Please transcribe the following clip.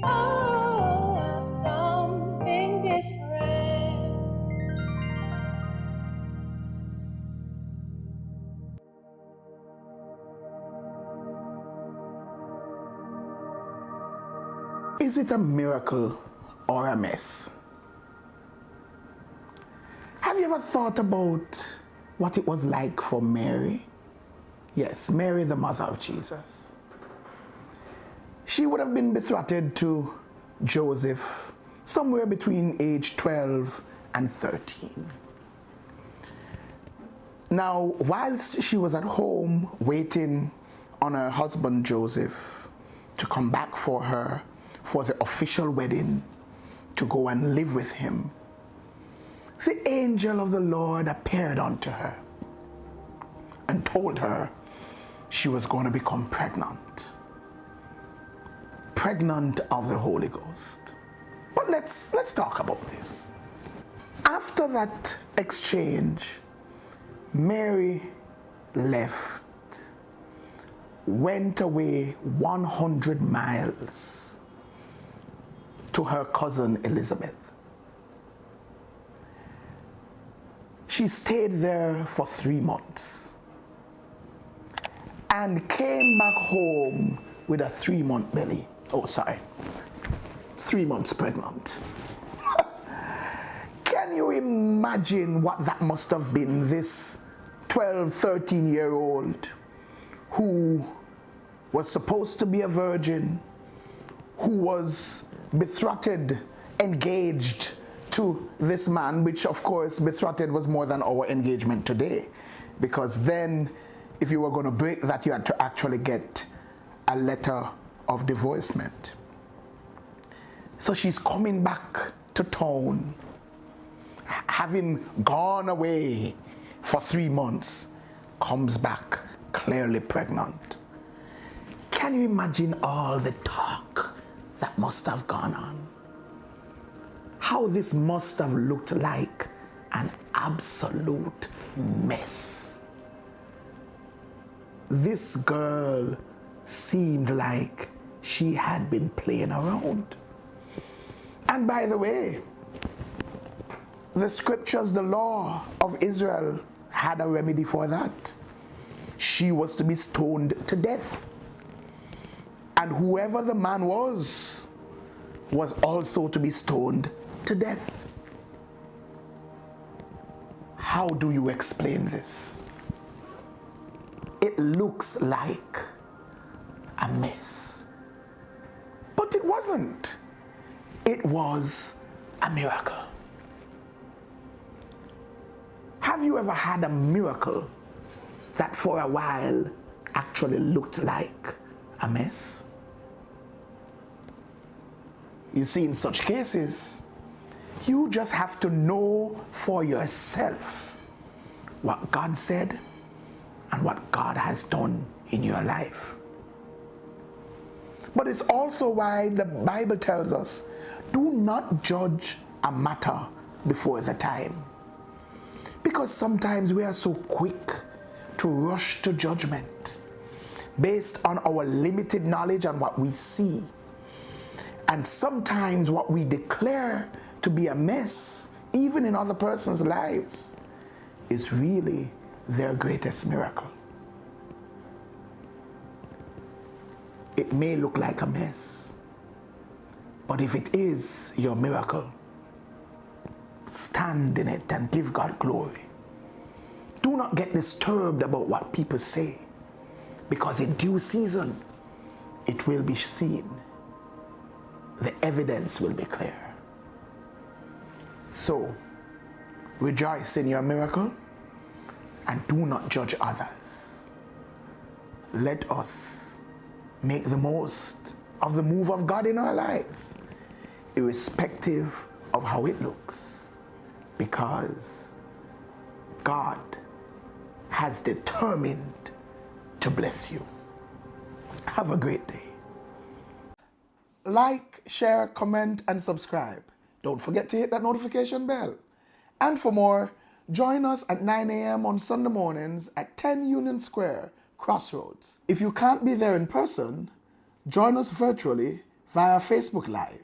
Oh, something different. Is it a miracle or a mess? Have you ever thought about what it was like for Mary? Yes, Mary, the mother of Jesus. She would have been betrothed to Joseph somewhere between age 12 and 13. Now, whilst she was at home waiting on her husband Joseph to come back for her for the official wedding, to go and live with him, the angel of the Lord appeared unto her and told her she was going to become pregnant of the Holy Ghost. But let's talk about this. After that exchange, Mary left, went away 100 miles to her cousin Elizabeth. She stayed there for 3 months and came back home with a 3-month belly. 3 months pregnant. Can you imagine what that must have been? This 12, 13-year-old who was supposed to be a virgin, who was betrothed, engaged to this man, which of course betrothed was more than our engagement today, because then if you were going to break that, you had to actually get a letter of divorcement. So she's coming back to town, having gone away for 3 months, comes back clearly pregnant. Can you imagine all the talk that must have gone on? How this must have looked like an absolute mess. This girl seemed like she had been playing around. And by the way, the scriptures, the law of Israel had a remedy for that. She was to be stoned to death. And whoever the man was also to be stoned to death. How do you explain this? It looks like a mess. But it wasn't. It was a miracle. Have you ever had a miracle that for a while actually looked like a mess? You see, in such cases, you just have to know for yourself what God said and what God has done in your life. But it's also why the Bible tells us, do not judge a matter before the time. Because sometimes we are so quick to rush to judgment based on our limited knowledge and what we see. And sometimes what we declare to be a mess, even in other person's lives, is really their greatest miracle. It may look like a mess, but if it is your miracle, stand in it and give God glory. Do not get disturbed about what people say, because in due season, it will be seen. The evidence will be clear. So, rejoice in your miracle and do not judge others. Let us make the most of the move of God in our lives, irrespective of how it looks, because God has determined to bless you. Have a great day. Like, share, comment, and subscribe. Don't forget to hit that notification bell. And for more, join us at 9 a.m. on Sunday mornings at 10 Union Square, Crossroads. If you can't be there in person, join us virtually via Facebook Live.